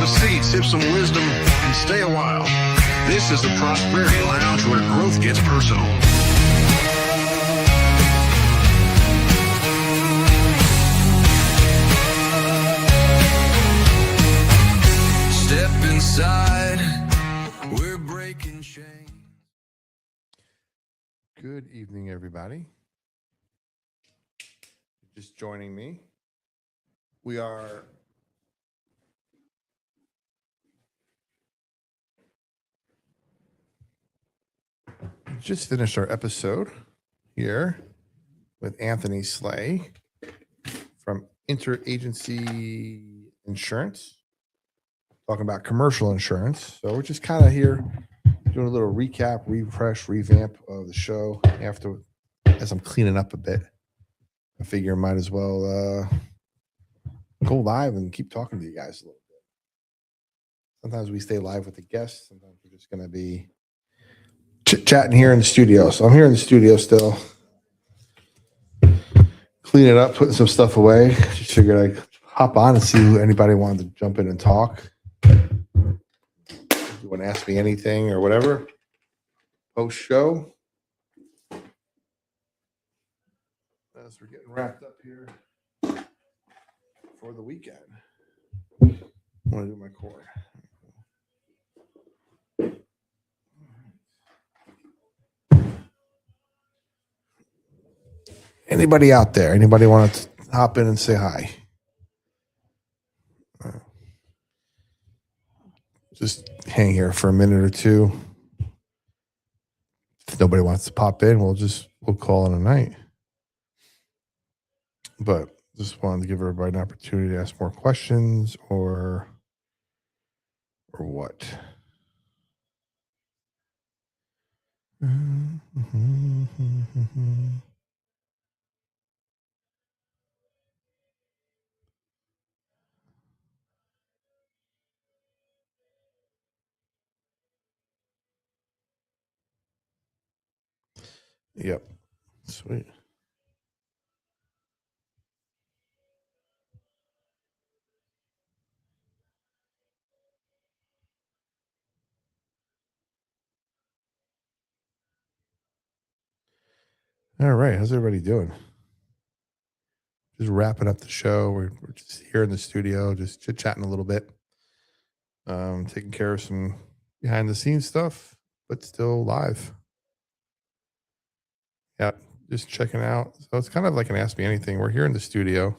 Grab a seat, sip some wisdom, and stay a while. This is the Prosperity Lounge, where growth gets personal. Step inside, we're breaking chains. Good evening, everybody. Just joining me. We are just finished our episode here with Anthony Slay from Interagency Insurance, talking about commercial insurance. So we're just kind of here doing a little recap, refresh, revamp of the show after, as I'm cleaning up a bit. I figure I might as well go live and keep talking to you guys a little bit. Sometimes we stay live with the guests. Sometimes we're just going to be chit-chatting here in the studio. So I'm here in the studio still, cleaning it up, putting some stuff away. Just figured I'd hop on and see who anybody wanted to jump in and talk. If you want to ask me anything or whatever, post-show. As we're getting wrapped up here for the weekend. I want to do my cord. Anybody out there? Anybody want to hop in and say hi? Just hang here for a minute or two. If nobody wants to pop in, we'll call it a night. But just wanted to give everybody an opportunity to ask more questions or what. Yep. Sweet. All right. How's everybody doing? Just wrapping up the show. We're just here in the studio, just chit-chatting a little bit. Taking care of some behind-the-scenes stuff, but still live. Yeah, just checking out. So it's kind of like an Ask Me Anything. We're here in the studio.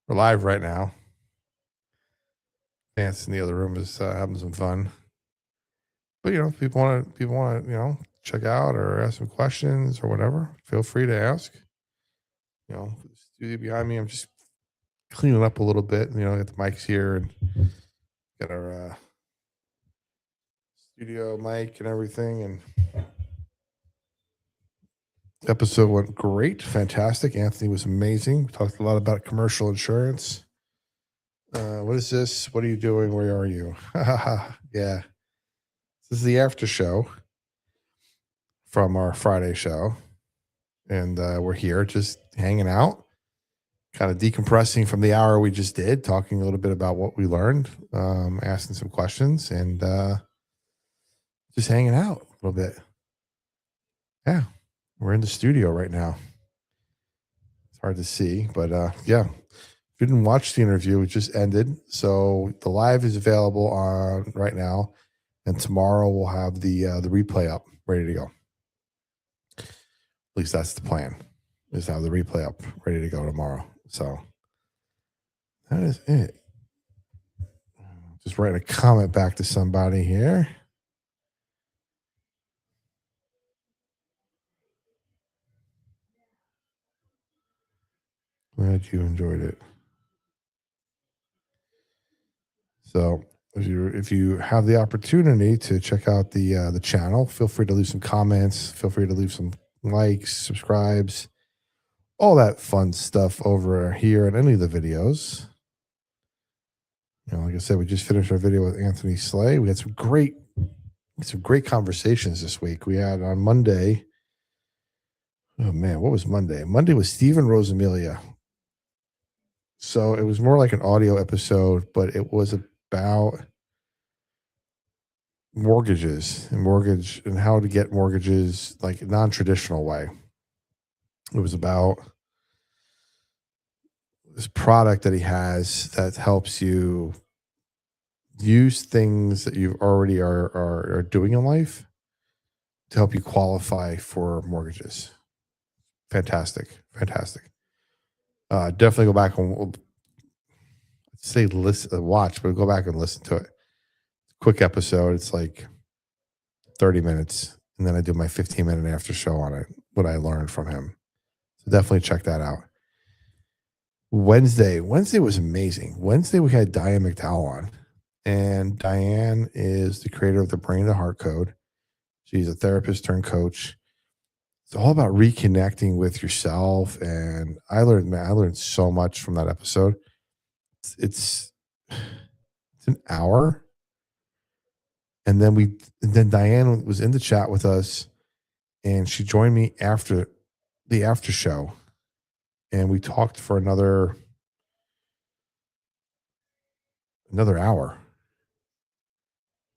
We're live right now. Vance in the other room is having some fun. But if people want to, check out or ask some questions or whatever, feel free to ask. The studio behind me, I'm just cleaning up a little bit. Get the mics here and got our studio mic and everything. And episode went great, fantastic. Anthony was amazing. We talked a lot about commercial insurance. What is this? What are you doing? Where are you? Yeah. This is the after show from our Friday show. And we're here just hanging out, kind of decompressing from the hour we just did, talking a little bit about what we learned, asking some questions, and just hanging out a little bit. Yeah. We're in the studio right now. It's hard to see, but yeah. If you didn't watch the interview, it just ended. So the live is available on right now, and tomorrow we'll have the replay up, ready to go. At least that's the plan, is to have the replay up, ready to go tomorrow. So that is it. Just write a comment back to somebody here. Glad you enjoyed it. So if you have the opportunity to check out the channel, feel free to leave some comments. Feel free to leave some likes, subscribes, all that fun stuff over here in any of the videos. Like I said, we just finished our video with Anthony Slay. We had some great conversations this week. We had on Monday. Oh man, what was Monday? Monday was Steven Rosamilia. So it was more like an audio episode, but it was about mortgages and how to get mortgages like a non-traditional way. It was about this product that he has that helps you use things that you already are doing in life to help you qualify for mortgages. Fantastic. Definitely go back and say listen, watch, but go back and listen to it. Quick episode. It's like 30 minutes, and then I do my 15-minute after show on it. What I learned from him. So definitely check that out. Wednesday was amazing. Wednesday we had Diane McDowell on, and Diane is the creator of the Brain to Heart Code. She's a therapist turned coach. It's all about reconnecting with yourself, and I learned so much from that episode. It's an hour, and then Diane was in the chat with us, and she joined me after the after show, and we talked for another hour.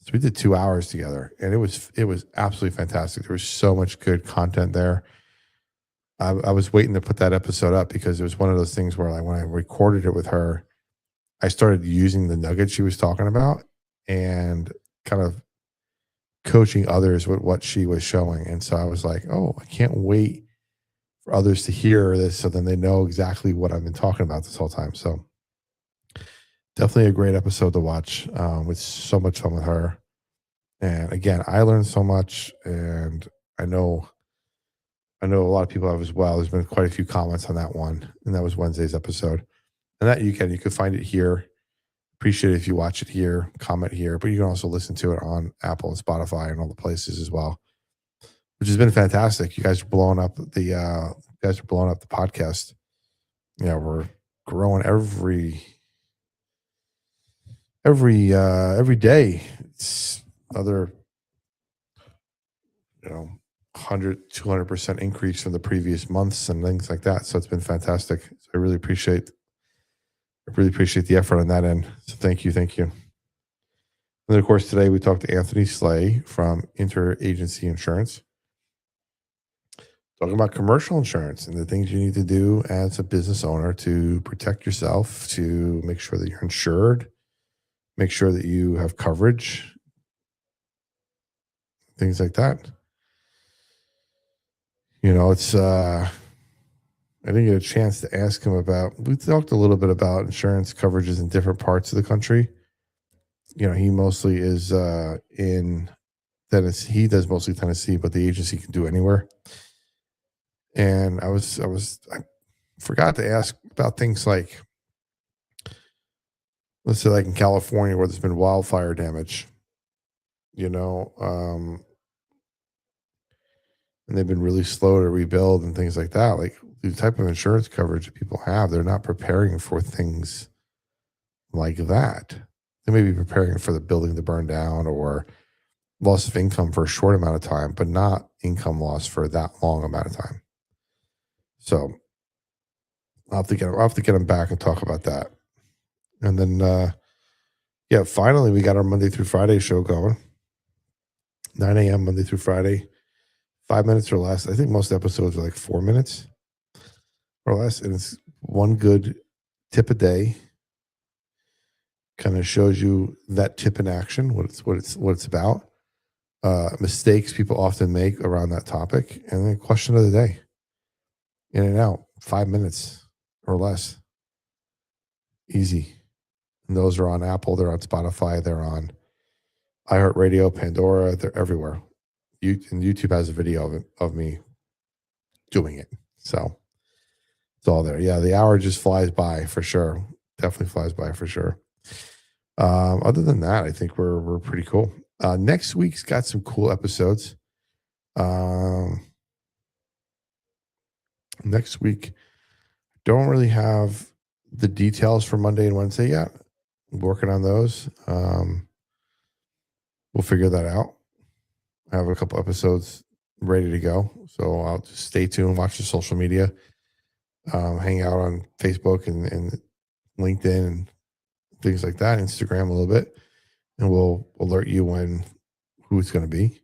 So we did 2 hours together, and it was absolutely fantastic. There was so much good content there. I was waiting to put that episode up because it was one of those things where, like, when I recorded it with her, I started using the nuggets she was talking about and kind of coaching others with what she was showing. And so I was like, oh, I can't wait for others to hear this so then they know exactly what I've been talking about this whole time. So definitely a great episode to watch. With so much fun with her. And again, I learned so much, and I know a lot of people have as well. There's been quite a few comments on that one, and that was Wednesday's episode. And that you can find it here. Appreciate it if you watch it here, comment here, but you can also listen to it on Apple and Spotify and all the places as well, which has been fantastic. You guys are blowing up the podcast. Yeah, we're growing every day. It's another 100 200% increase from the previous months and things like that. So it's been fantastic. So I really appreciate the effort on that end. So thank you. And then, of course, today we talked to Anthony Slay from Interagency Insurance, talking about commercial insurance and the things you need to do as a business owner to protect yourself, to make sure that you're insured, make sure that you have coverage, things like that. It's I didn't get a chance to ask him we talked a little bit about insurance coverages in different parts of the country. He mostly is in Tennessee. He does mostly Tennessee, but the agency can do anywhere. And I forgot to ask about things like, let's say, like in California where there's been wildfire damage, and they've been really slow to rebuild and things like that. Like the type of insurance coverage that people have, they're not preparing for things like that. They may be preparing for the building to burn down or loss of income for a short amount of time, but not income loss for that long amount of time. So I'll have to get them back and talk about that. And then, finally we got our Monday through Friday show going. 9 a.m. Monday through Friday, 5 minutes or less. I think most episodes are like 4 minutes or less. And it's one good tip a day. Kind of shows you that tip in action, what it's about. Mistakes people often make around that topic, and then question of the day. In and out, 5 minutes or less. Easy. And those are on Apple, they're on Spotify, they're on iHeartRadio, Pandora, they're everywhere. And YouTube has a video of me doing it. So it's all there. Yeah, the hour just flies by for sure. Definitely flies by for sure. Other than that, I think we're pretty cool. Next week's got some cool episodes. Next week, don't really have the details for Monday and Wednesday yet. I'm working on those. We'll figure that out. I have a couple episodes ready to go. So I'll just stay tuned, watch the social media, hang out on Facebook and LinkedIn and things like that, Instagram a little bit, and we'll alert you when who it's going to be.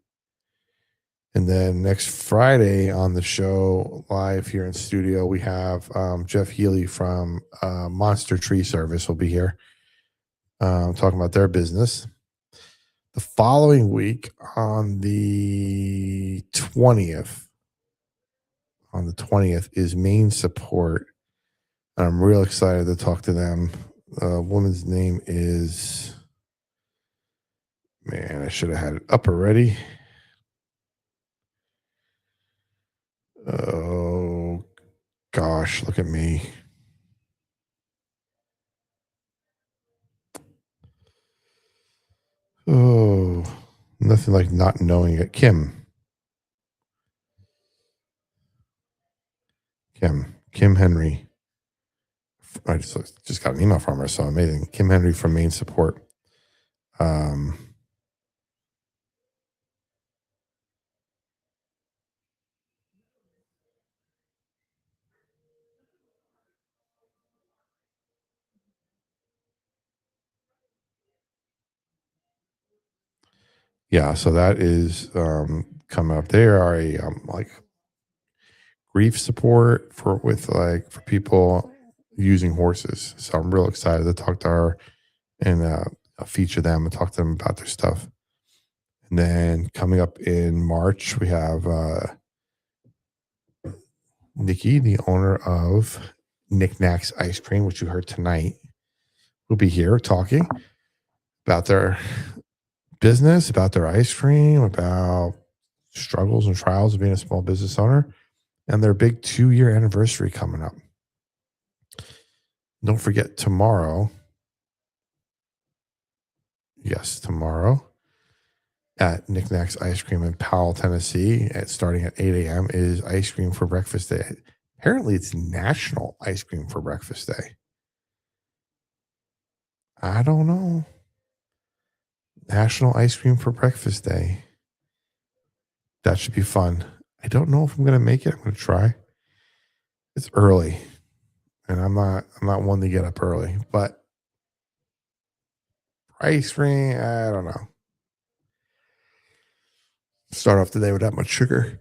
And then next Friday on the show, live here in studio, we have Jeff Healy from Monster Tree Service will be here talking about their business. The following week on the 20th, is Main Support. And I'm real excited to talk to them. The woman's name is, man, I should have had it up already. Oh, gosh, look at me. Oh, nothing like not knowing it. Kim Henry. I just got an email from her, so amazing. Kim Henry from Main Support. Yeah, so that is coming up. They are a like grief support for people using horses. So I'm real excited to talk to her and feature them and talk to them about their stuff. And then coming up in March, we have Nikki, the owner of Knickknacks Ice Cream, which you heard tonight, will be here talking about their business, about their ice cream, about struggles and trials of being a small business owner, and their big 2-year anniversary coming up. Don't forget tomorrow. Yes, tomorrow at Knickknacks Ice Cream in Powell, Tennessee, starting at 8 a.m. is Ice Cream for Breakfast Day. Apparently, it's National Ice Cream for Breakfast Day. I don't know. National Ice Cream for Breakfast Day. That should be fun. I don't know if I'm going to make it. I'm going to try. It's early, and I'm not one to get up early, but ice cream, I don't know. Start off the day with that much sugar.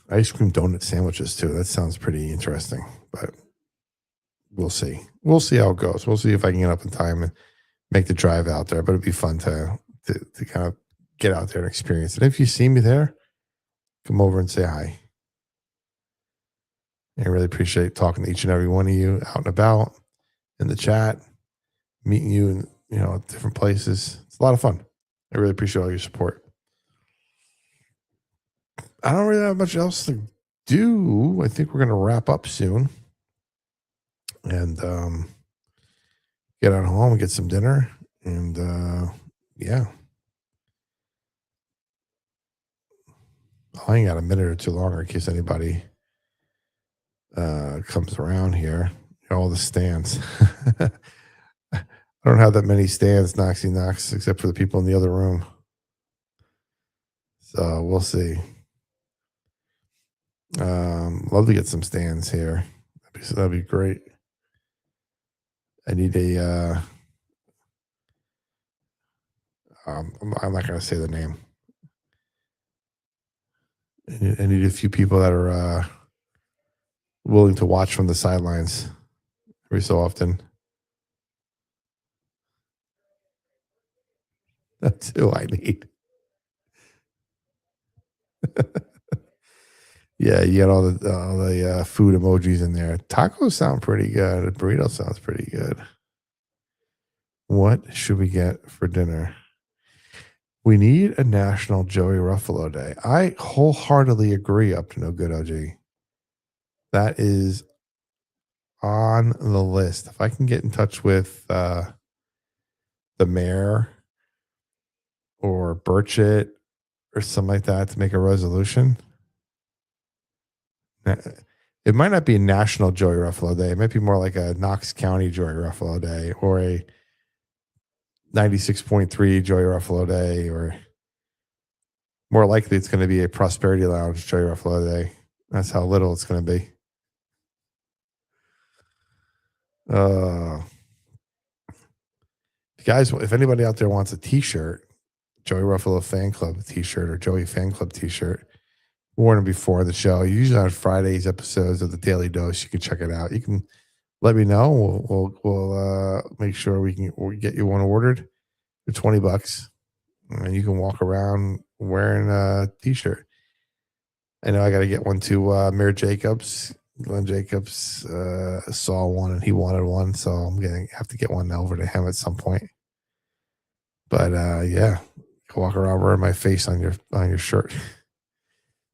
Ice cream donut sandwiches too. That sounds pretty interesting, but we'll see. We'll see how it goes. We'll see if I can get up in time and make the drive out there. But it'd be fun to kind of get out there and experience it. If you see me there, come over and say hi. I really appreciate talking to each and every one of you out and about in the chat, meeting you in different places. It's a lot of fun. I really appreciate all your support. I don't really have much else to do. I think we're going to wrap up soon and get on home and get some dinner. And yeah. I'll hang out a minute or two longer in case anybody comes around here. All the stands. I don't have that many stands, Noxy Knox, except for the people in the other room. So we'll see. Love to get some stands here. That'd be great. I need a I'm not going to say the name. I need a few people that are willing to watch from the sidelines every so often. That's who I need. Yeah, you got all the food emojis in there. Tacos sound pretty good. A burrito sounds pretty good. What should we get for dinner? We need a National Joey Ruffalo Day. I wholeheartedly agree, up to no good, OG. That is on the list. If I can get in touch with the mayor or Burchett or something like that to make a resolution. It might not be a National Joey Ruffalo Day. It might be more like a Knox County Joey Ruffalo Day or a 96.3 Joey Ruffalo Day, or more likely it's going to be a Prosperity Lounge Joey Ruffalo Day. That's how little it's going to be. Guys, if anybody out there wants a T-shirt, Joey Ruffalo Fan Club T-shirt or Joey Fan Club T-shirt, worn them before the show. Usually on Fridays episodes of the Daily Dose, you can check it out. You can let me know. We'll make sure we'll get you one ordered for $20, and you can walk around wearing a T-shirt. I know I got to get one to Mayor Jacobs. Glenn Jacobs saw one and he wanted one, so I'm gonna have to get one over to him at some point. But yeah, walk around wearing my face on your shirt.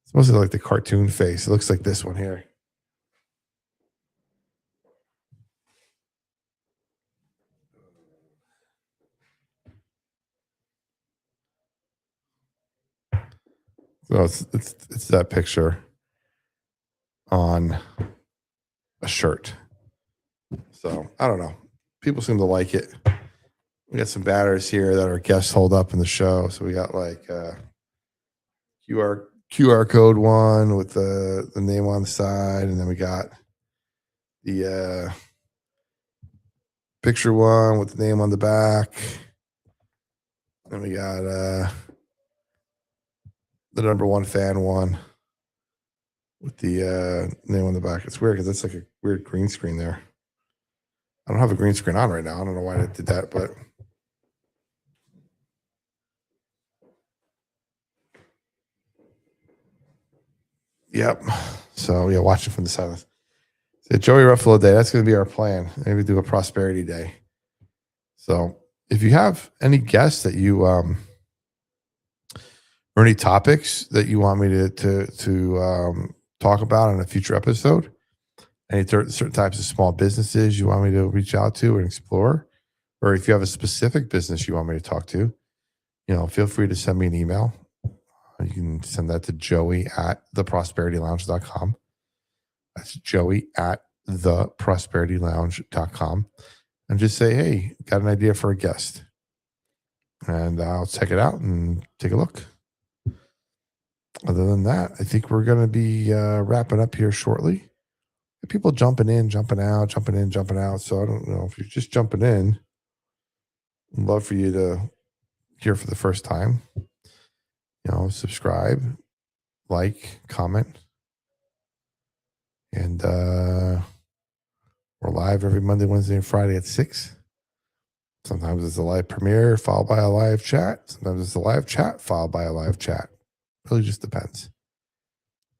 It's mostly like the cartoon face. It looks like this one here. So it's that picture on a shirt. So I don't know. People seem to like it. We got some banners here that our guests hold up in the show. So we got like QR code one with the name on the side, and then we got the picture one with the name on the back. And we got the number one fan one with the name on the back. It's weird because that's like a weird green screen there. I don't have a green screen on right now. I don't know why I did that, but yep. So yeah, watch it from the side. So Joey Ruffalo Day. That's going to be our plan. Maybe do a prosperity day. So if you have any guests that you or any topics that you want me to talk about in a future episode, any certain types of small businesses you want me to reach out to and explore, or if you have a specific business you want me to talk to, feel free to send me an email. You can send that to joey@theprosperitylounge.com. That's joey@theprosperitylounge.com. And just say, hey, got an idea for a guest. And I'll check it out and take a look. Other than that, I think we're going to be wrapping up here shortly. People jumping in, jumping out, jumping in, jumping out. So I don't know if you're just jumping in. I'd love for you to hear for the first time. Subscribe, like, comment. And we're live every Monday, Wednesday, and Friday at 6. Sometimes it's a live premiere followed by a live chat. Sometimes it's a live chat followed by a live chat. Really just depends.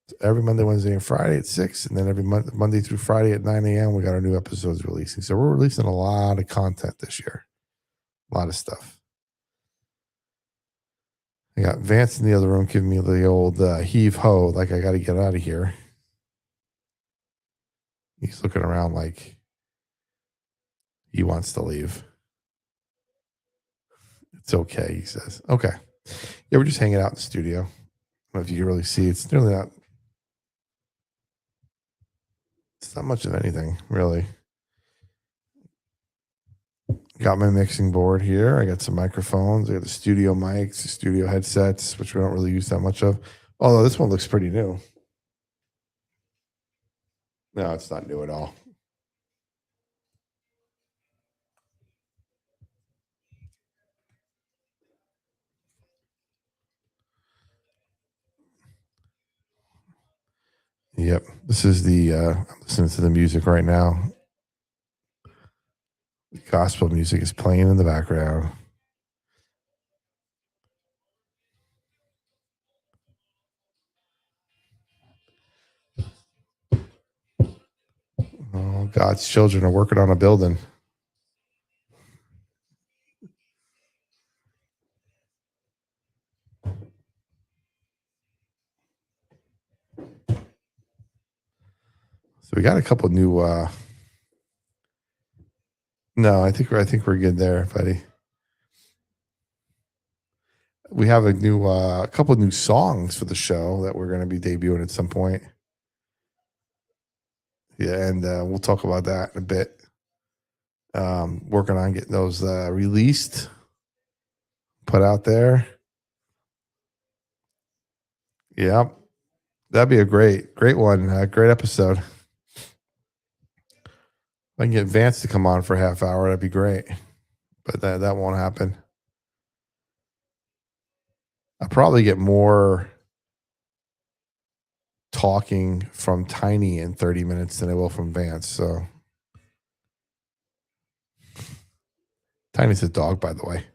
So every Monday, Wednesday, and Friday at 6. And then every Monday through Friday at 9 a.m., we got our new episodes releasing. So we're releasing a lot of content this year. A lot of stuff. I got Vance in the other room giving me the old heave ho, like I got to get out of here. He's looking around like he wants to leave. It's okay, he says. Okay. Yeah, we're just hanging out in the studio. I don't know if you can really see. It's not much of anything, really. Got my mixing board here. I got some microphones. I got the studio mics, the studio headsets, which we don't really use that much of. Although this one looks pretty new. No, it's not new at all. Yep. This is I'm listening to the music right now. The gospel music is playing in the background. Oh, God's children are working on a building. So we got a couple new no, I think we're good there, buddy. We have a couple new songs for the show that we're going to be debuting at some point. Yeah, and we'll talk about that in a bit. Working on getting those released, put out there. Yeah, that'd be a great one. Great episode. If I can get Vance to come on for a half hour, that'd be great. but that won't happen. I'll probably get more talking from Tiny in 30 minutes than I will from Vance. So Tiny's a dog, by the way.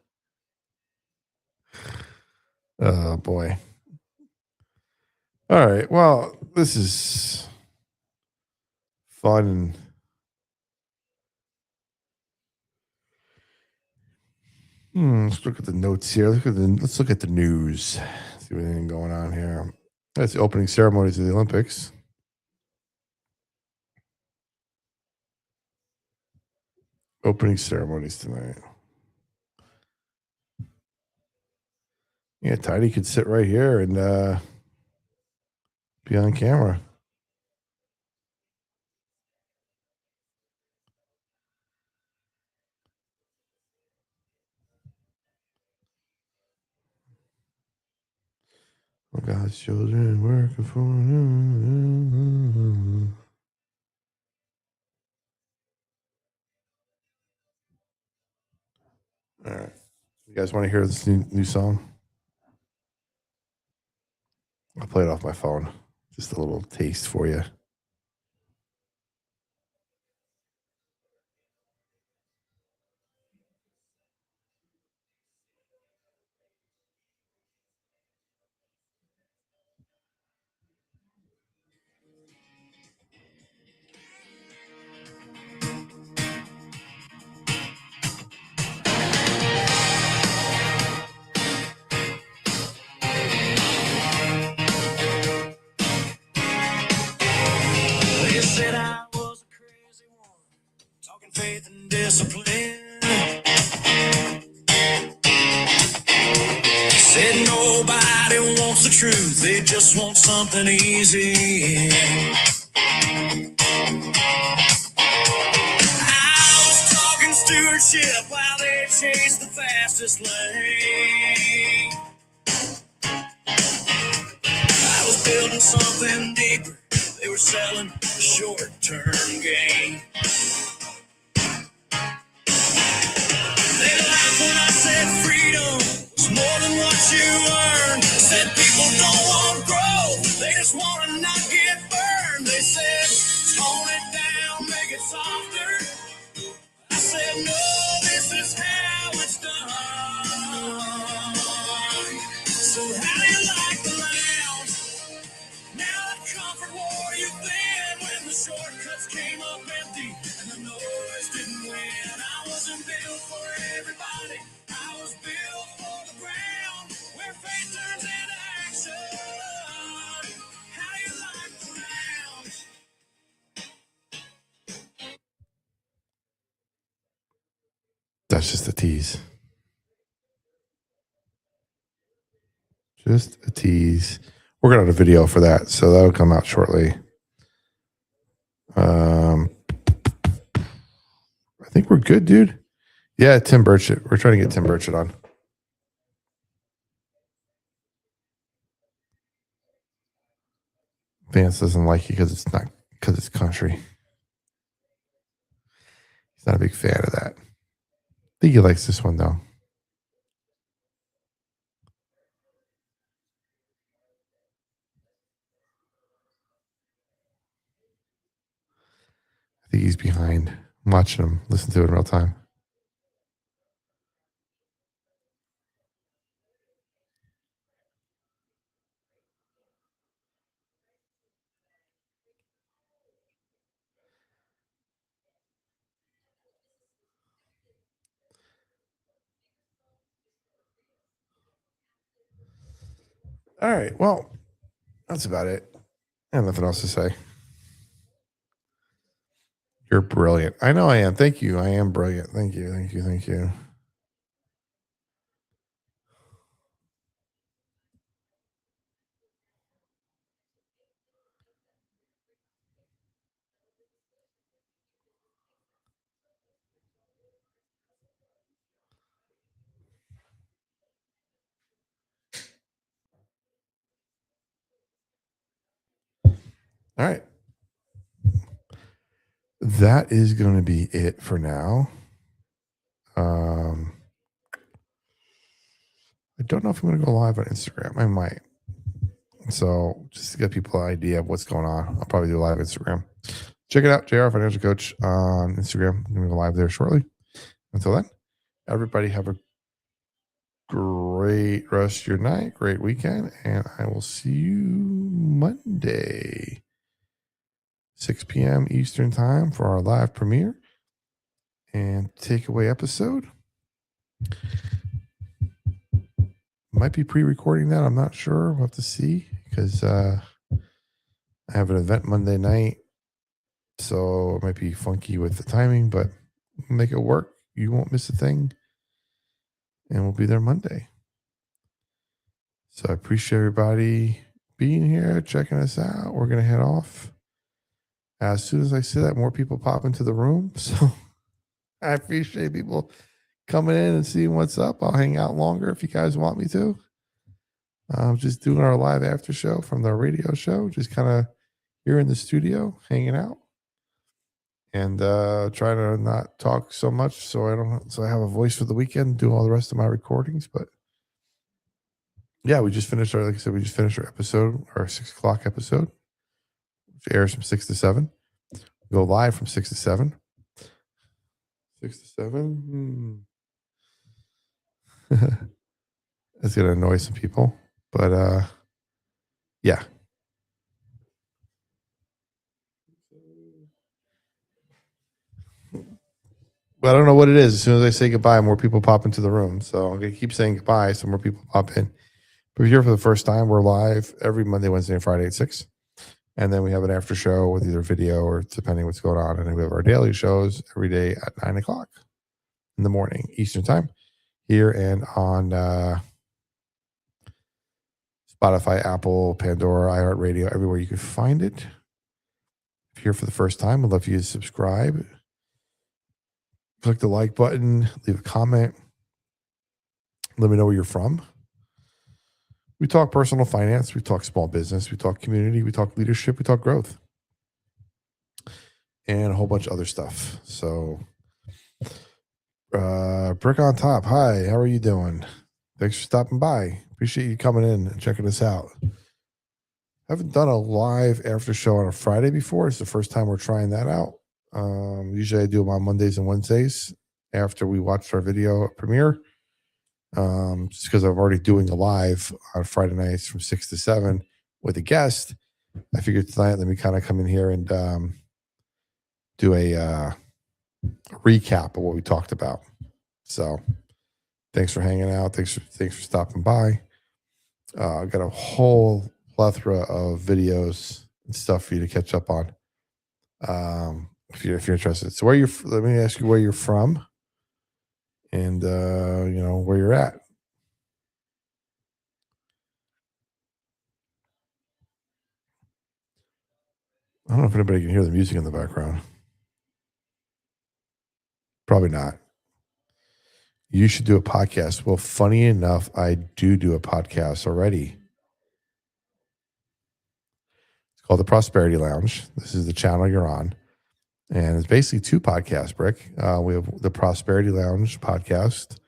Oh boy. All right. Well, this is fun. Let's look at the notes here. Let's look at the news. See what anything going on here. That's the opening ceremonies of the Olympics. Opening ceremonies tonight. Yeah, Tiny could sit right here and be on camera. Oh, God's children working for. All right. You guys want to hear this new song? I'll play it off my phone. Just a little taste for you. They said I was a crazy one, talking faith and discipline. Said nobody wants the truth, they just want something easy. I was talking stewardship while they chased the fastest lane. I was building something deeper, they were selling a short-term gain. They laughed when I said freedom was more than what you earn. Said people don't want growth, they just want to not get burned. They said tone it down, make it softer. I said no, this is how it's done. So how do you like the lounge? Now that comfort wore you thin, when the shortcuts came up empty and the noise didn't win. I wasn't built for everybody, I was built for the ground where faith turns into action. How do you like the lounge? That's just a tease. Just a tease. We're going to have a video for that, so that'll come out shortly. I think we're good, dude. Yeah, Tim Burchett. We're trying to get Tim Burchett on. Vance doesn't like it because it's country. He's not a big fan of that. I think he likes this one though. I think he's behind. I'm watching him listen to it in real time. All right. Well, that's about it. I have nothing else to say. You're brilliant. I know I am. Thank you. I am brilliant. Thank you. Thank you. Thank you. All right. That is going to be it for now. don't know if I'm going to go live on Instagram. I might. So just to get people an idea of what's going on, I'll probably do a live Instagram. Check it out, JR Financial Coach on Instagram. I'm going to go live there shortly. Until then, everybody have a great rest of your night, great weekend, and I will see you Monday, 6 p.m. Eastern Time for our live premiere and takeaway episode. Might be pre-recording that. I'm not sure. We'll have to see because I have an event Monday night, so it might be funky with the timing, but we'll make it work. You won't miss a thing, and we'll be there Monday. So I appreciate everybody being here, checking us out. We're going to head off. As soon as I say that, more people pop into the room. So I appreciate people coming in and seeing what's up. I'll hang out longer if you guys want me to. Just doing our live after show from the radio show. Just kind of here in the studio, hanging out. And trying to not talk so much so I have a voice for the weekend, do all the rest of my recordings. But yeah, we just finished our episode, our 6 o'clock episode, which airs from 6 to 7. Go live from 6 to 7. 6 to 7. That's going to annoy some people. But yeah. But I don't know what it is. As soon as I say goodbye, more people pop into the room. So I'm going to keep saying goodbye so more people pop in. But if you're here for the first time, we're live every Monday, Wednesday, and Friday at 6. And then we have an after show with either video or depending what's going on. And then we have our daily shows every day at 9 o'clock in the morning, Eastern Time, here and on Spotify, Apple, Pandora, iHeartRadio, everywhere you can find it. If you're here for the first time, I'd love for you to subscribe. Click the like button, leave a comment. Let me know where you're from. We talk personal finance, we talk small business, we talk community, we talk leadership, we talk growth, and a whole bunch of other stuff. So, Brick on Top, hi, how are you doing? Thanks for stopping by. Appreciate you coming in and checking us out. Haven't done a live after show on a Friday before. It's the first time we're trying that out. Usually I do them on Mondays and Wednesdays after we watched our video premiere. Just because I'm already doing a live on Friday nights from 6 to 7 with a guest, I figured tonight let me kind of come in here and do a recap of what we talked about. So thanks for hanging out. Thanks for stopping by. I've got a whole plethora of videos and stuff for you to catch up on. If you're interested. So let me ask you where you're from. And, where you're at. I don't know if anybody can hear the music in the background. Probably not. You should do a podcast. Well, funny enough, I do a podcast already. It's called The Prosperity Lounge. This is the channel you're on. And it's basically 2 podcasts, Brick. We have the Prosperity Lounge podcast,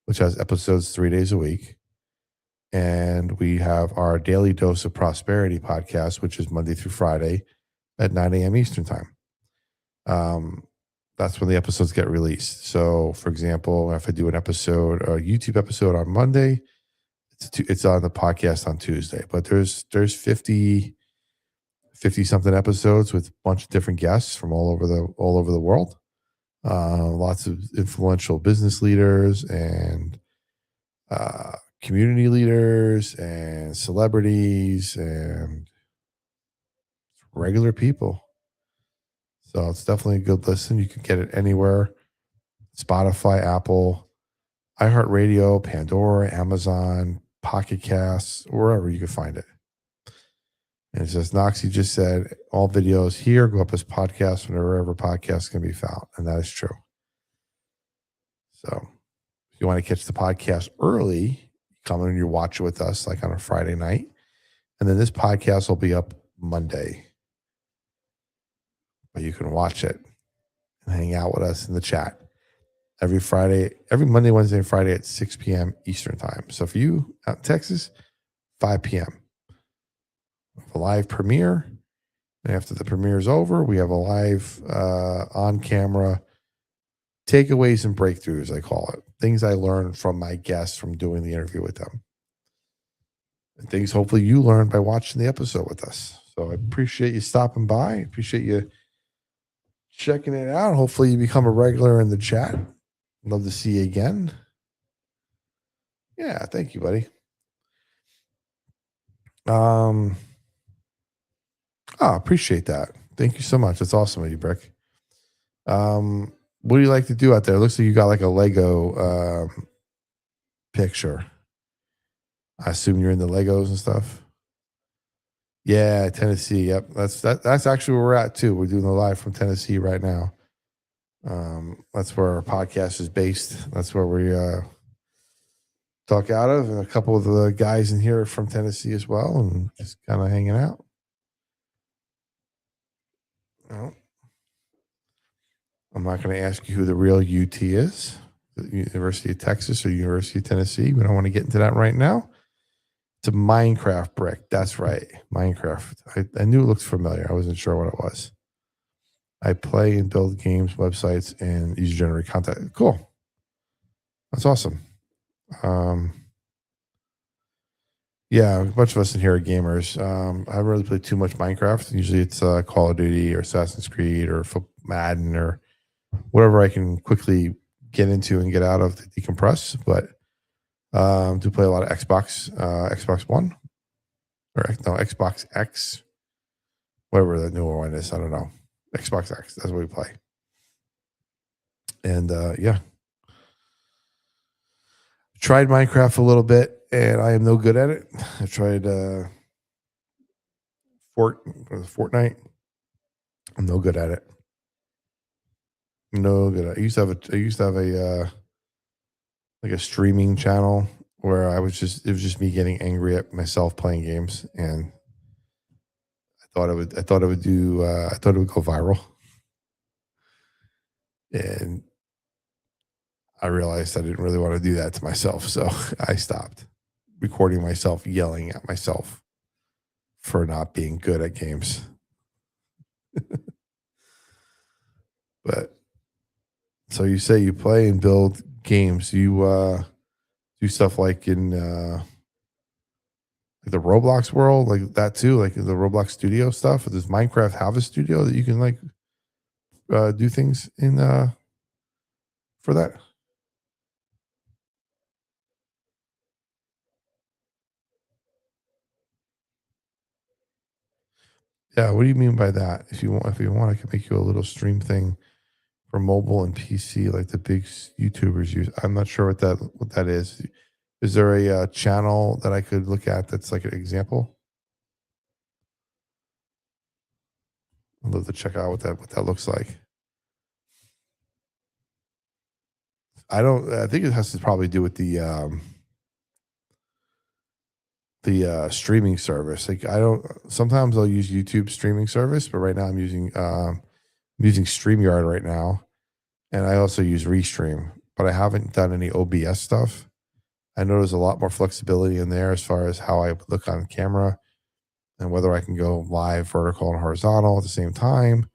which has episodes 3 days a week. And we have our Daily Dose of Prosperity podcast, which is Monday through Friday at 9 a.m. Eastern Time. That's when the episodes get released. So, for example, if I do a YouTube episode on Monday, it's on the podcast on Tuesday. But there's 50 something episodes with a bunch of different guests from all over the world. Lots of influential business leaders and community leaders and celebrities and regular people. So it's definitely a good listen. You can get it anywhere. Spotify, Apple, iHeartRadio, Pandora, Amazon, Pocket Casts, wherever you can find it. And it says, Noxie just said, all videos here go up as podcasts wherever podcasts can be found. And that is true. So if you want to catch the podcast early, come in and you watch it with us like on a Friday night. And then this podcast will be up Monday. But you can watch it and hang out with us in the chat. every Monday, Wednesday, and Friday at 6 p.m. Eastern time. So for you out in Texas, 5 p.m. A live premiere. And after the premiere is over, we have a live on camera takeaways and breakthroughs, I call it. Things I learned from my guests from doing the interview with them. And things hopefully you learned by watching the episode with us. So I appreciate you stopping by. Appreciate you checking it out. Hopefully you become a regular in the chat. Love to see you again. Yeah, thank you, buddy. Appreciate that. Thank you so much. That's awesome of you, Brick. What do you like to do out there? It looks like you got like a Lego picture. I assume you're in the Legos and stuff. Yeah, Tennessee. Yep, that's actually where we're at too. We're doing the live from Tennessee right now. That's where our podcast is based. That's where we talk out of, and a couple of the guys in here are from Tennessee as well, and just kind of hanging out. Well, I'm not going to ask you who the real UT is, the University of Texas or University of Tennessee. We don't want to get into that right now. It's a Minecraft brick. That's right, Minecraft. I knew it looked familiar. I wasn't sure what it was. I play and build games, websites, and user-generated content. Cool. That's awesome. Yeah, a bunch of us in here are gamers. I haven't really played too much Minecraft. Usually it's Call of Duty or Assassin's Creed or Madden or whatever I can quickly get into and get out of to decompress. But do play a lot of Xbox One or Xbox X, whatever the newer one is. I don't know. Xbox X. That's what we play. And yeah, tried Minecraft a little bit, and I am no good at it. I tried Fortnite. I'm no good at it. No good. I used to have a like a streaming channel where it was just me getting angry at myself playing games, and I thought it would go viral, and I realized I didn't really want to do that to myself, so I stopped recording myself yelling at myself for not being good at games. But so you say you play and build games. You do stuff like in the Roblox world, like that too, like the Roblox studio stuff. Does Minecraft have a studio that you can like do things in for that? Yeah, what do you mean by that? If you want, I can make you a little stream thing for mobile and PC, like the big YouTubers use. I'm not sure what that is. Is there a channel that I could look at that's like an example? I'd love to check out what that looks like. I think it has to probably do with the streaming service. Like sometimes I'll use YouTube streaming service, but right now I'm using StreamYard right now. And I also use Restream, but I haven't done any OBS stuff. I know there's a lot more flexibility in there as far as how I look on camera and whether I can go live, vertical, and horizontal at the same time.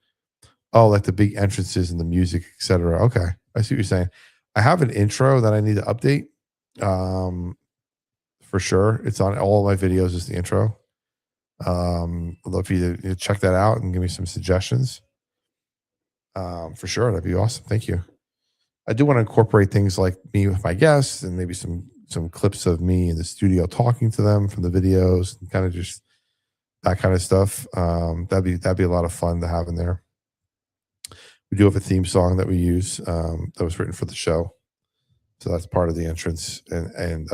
Oh, like the big entrances and the music, etc. Okay, I see what you're saying. I have an intro that I need to update. For sure, it's on all of my videos. Is the intro. I'd love for you to check that out and give me some suggestions. For sure, that'd be awesome. Thank you. I do want to incorporate things like me with my guests and maybe some clips of me in the studio talking to them from the videos and kind of just that kind of stuff. That'd be a lot of fun to have in there. We do have a theme song that we use that was written for the show, so that's part of the entrance and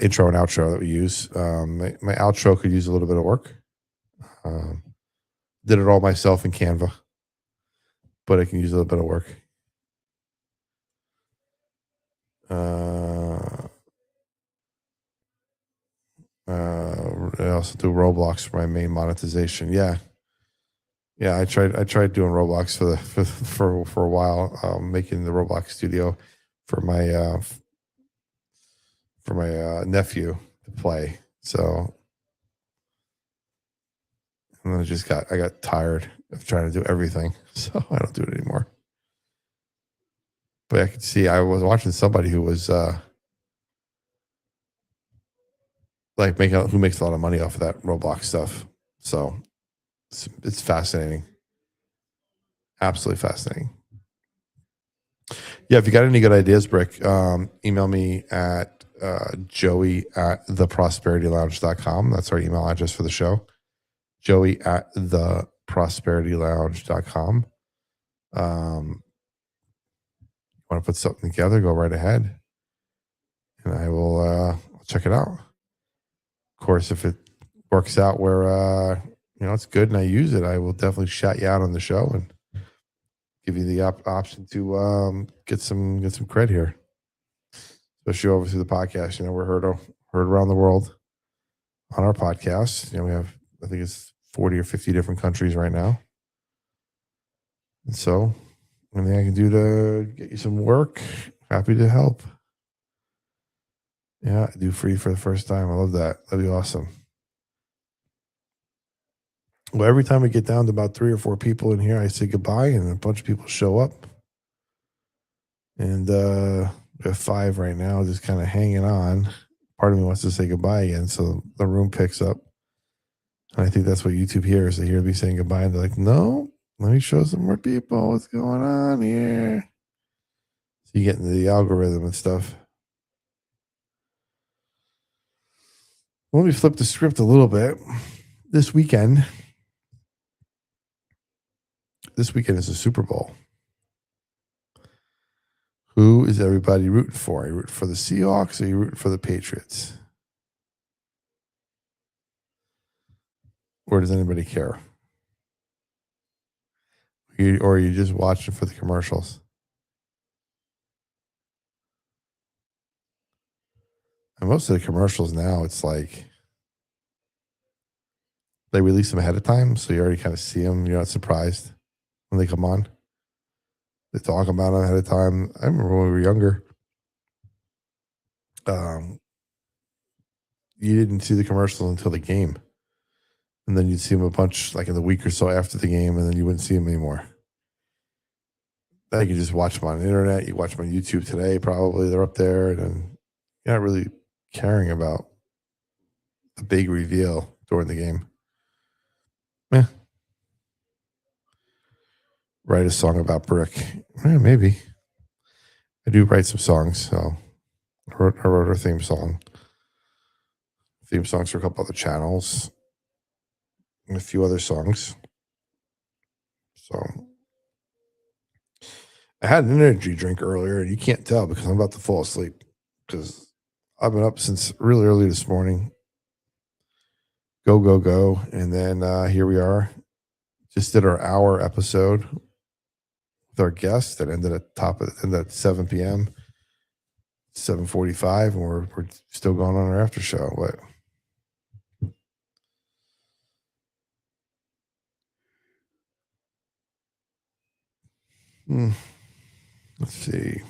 intro and outro that we use. My outro could use a little bit of work. Did it all myself in Canva, but I can use a little bit of work. I also do Roblox for my main monetization. Yeah. Yeah, I tried doing Roblox for a while, making the Roblox studio for my nephew to play. So, and then I got tired of trying to do everything, so I don't do it anymore. But I could see I was watching somebody who was like who makes a lot of money off of that Roblox stuff. So it's fascinating, absolutely fascinating. Yeah, if you got any good ideas, Brick, email me at joey at theprosperitylounge.com. That's our email address for the show. Joey at theprosperitylounge.com. Want to put something together, go right ahead. And I will check it out. Of course, if it works out where it's good and I use it, I will definitely shout you out on the show and give you the option to get some cred here, especially over through the podcast. We're heard around the world on our podcast. We have, I think it's 40 or 50 different countries right now. And so anything I can do to get you some work, happy to help. Yeah, I do free for the first time. I love that. That'd be awesome. Well, every time we get down to about 3 or 4 people in here, I say goodbye, and a bunch of people show up. And we have 5 right now, just kind of hanging on. Part of me wants to say goodbye again, so the room picks up. And I think that's what YouTube hears. They hear me saying goodbye, and they're like, no, let me show some more people what's going on here. So you get into the algorithm and stuff. Let me flip the script a little bit. This weekend is the Super Bowl. Who is everybody rooting for? Are you rooting for the Seahawks or are you rooting for the Patriots? Or does anybody care? Or are you just watching for the commercials? And most of the commercials now, it's like they release them ahead of time, so you already kind of see them. You're not surprised when they come on. They talk about them ahead of time. I remember when we were younger, you didn't see the commercials until the game. And then you'd see them a bunch, like in the week or so after the game, and then you wouldn't see them anymore. Then you can just watch them on the internet. You watch them on YouTube today, probably. They're up there, and you're not really caring about the big reveal during the game. Yeah. Write a song about Brick. Maybe. I do write some songs, so I wrote our theme song. Theme songs for a couple other channels. And a few other songs. So I had an energy drink earlier, and you can't tell because I'm about to fall asleep because I've been up since really early this morning. Go. And then here we are. Just did our hour episode with our guest that ended at 7 p.m. 7:45, and we're still going on our after show. What? Let's see.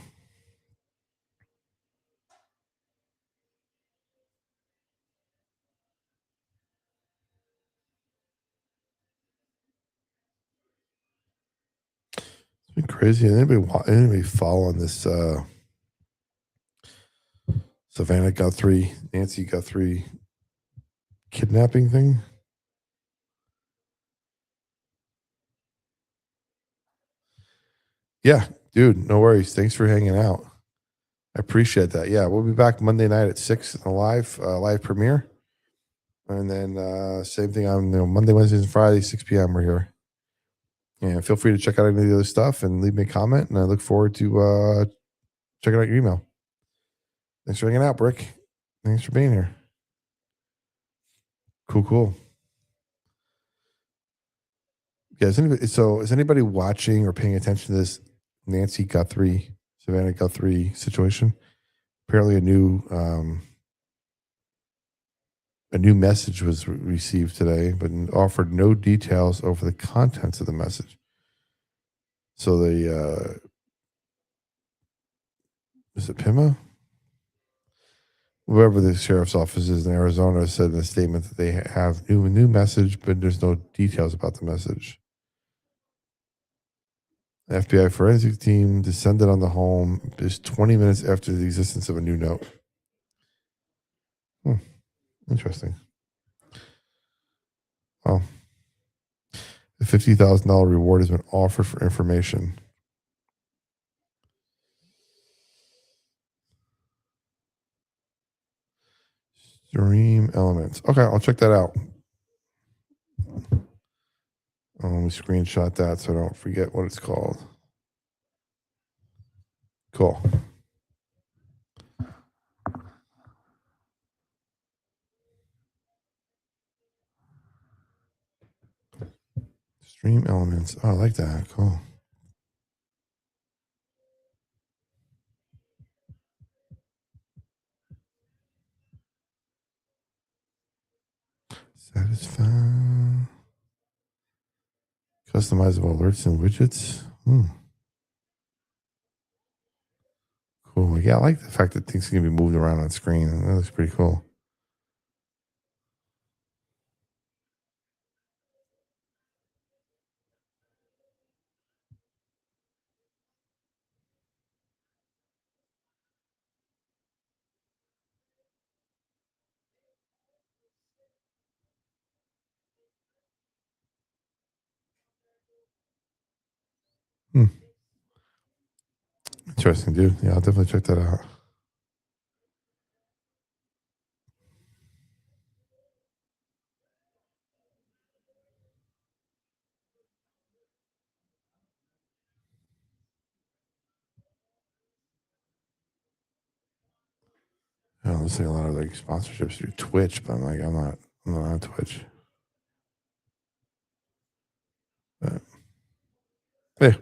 It's been crazy. Anybody following this Savannah Guthrie, Nancy Guthrie kidnapping thing? Yeah, dude, no worries. Thanks for hanging out. I appreciate that. Yeah, we'll be back Monday night at 6 in the live premiere. And then same thing on Monday, Wednesdays, and Fridays, 6 p.m. We're here. And feel free to check out any of the other stuff and leave me a comment. And I look forward to checking out your email. Thanks for hanging out, Brick. Thanks for being here. Cool. Yeah, is anybody watching or paying attention to this Nancy Guthrie, Savannah Guthrie situation? Apparently a new A new message was received today, but offered no details over the contents of the message. So the is it Pima? Whoever the sheriff's office is in Arizona said in a statement that they have new message, but there's no details about the message. The FBI forensic team descended on the home just 20 minutes after the existence of a new note. Interesting. Well, the $50,000 reward has been offered for information. Stream Elements. Okay, I'll check that out. Let me screenshot that so I don't forget what it's called. Cool. Stream Elements. Oh, I like that. Cool. Satisfy. Customizable alerts and widgets. Cool. Yeah, I like the fact that things can be moved around on screen. That looks pretty cool. Interesting, dude. Yeah, I'll definitely check that out. Yeah, I'm seeing a lot of like sponsorships through Twitch, but I'm not on Twitch. But, yeah,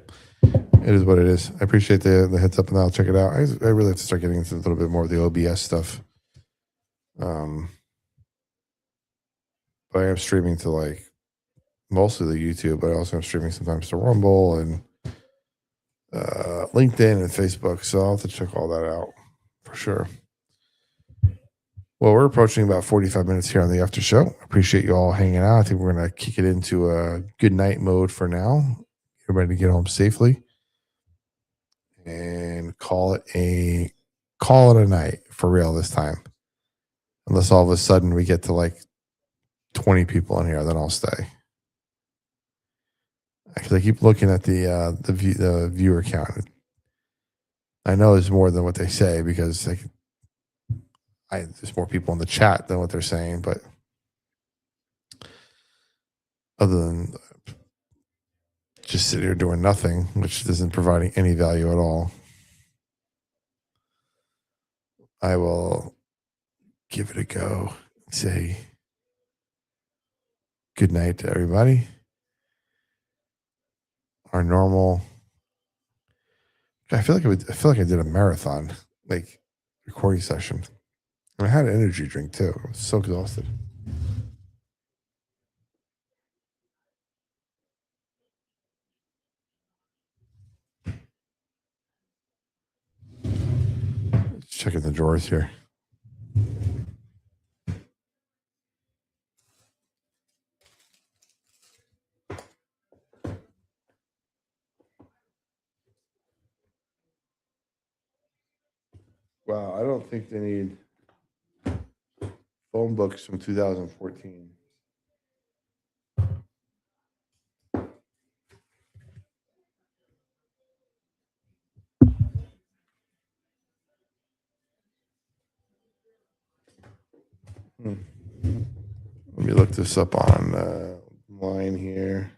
it is what it is. I appreciate the heads up, and I'll check it out. I really have to start getting into a little bit more of the OBS stuff. But I am streaming to like mostly the YouTube, but I also am streaming sometimes to Rumble and LinkedIn and Facebook. So I'll have to check all that out for sure. Well, we're approaching about 45 minutes here on the After Show. Appreciate you all hanging out. I think we're going to kick it into a good night mode for now. Everybody to get home safely and call it a night for real this time. Unless all of a sudden we get to like 20 people in here, then I'll stay. Because I keep looking at the viewer count. I know it's more than what they say because there's more people in the chat than what they're saying, but other than just sitting here doing nothing, which isn't providing any value at all, I will give it a go. Say good night to everybody. Our normal. I feel like I did a marathon, like recording session. And I had an energy drink too. I was so exhausted. Checking the drawers here. Wow, I don't think they need phone books from 2014. Let me look this up on line here.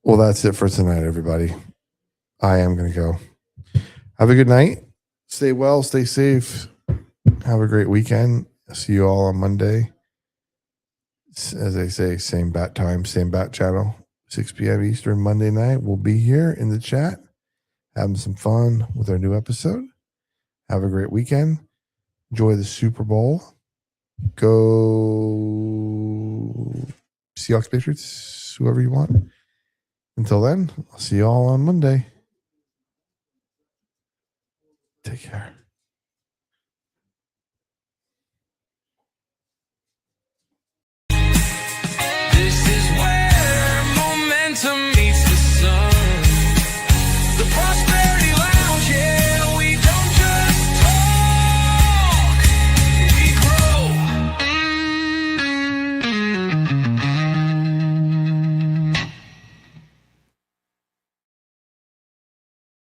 Well, that's it for tonight, everybody. I am going to go. Have a good night. Stay well, stay safe. Have a great weekend. See you all on Monday. As I say, same bat time, same bat channel, 6 p.m. Eastern Monday night. We'll be here in the chat, having some fun with our new episode. Have a great weekend. Enjoy the Super Bowl. Go Seahawks, Patriots, whoever you want. Until then, I'll see you all on Monday. Take care.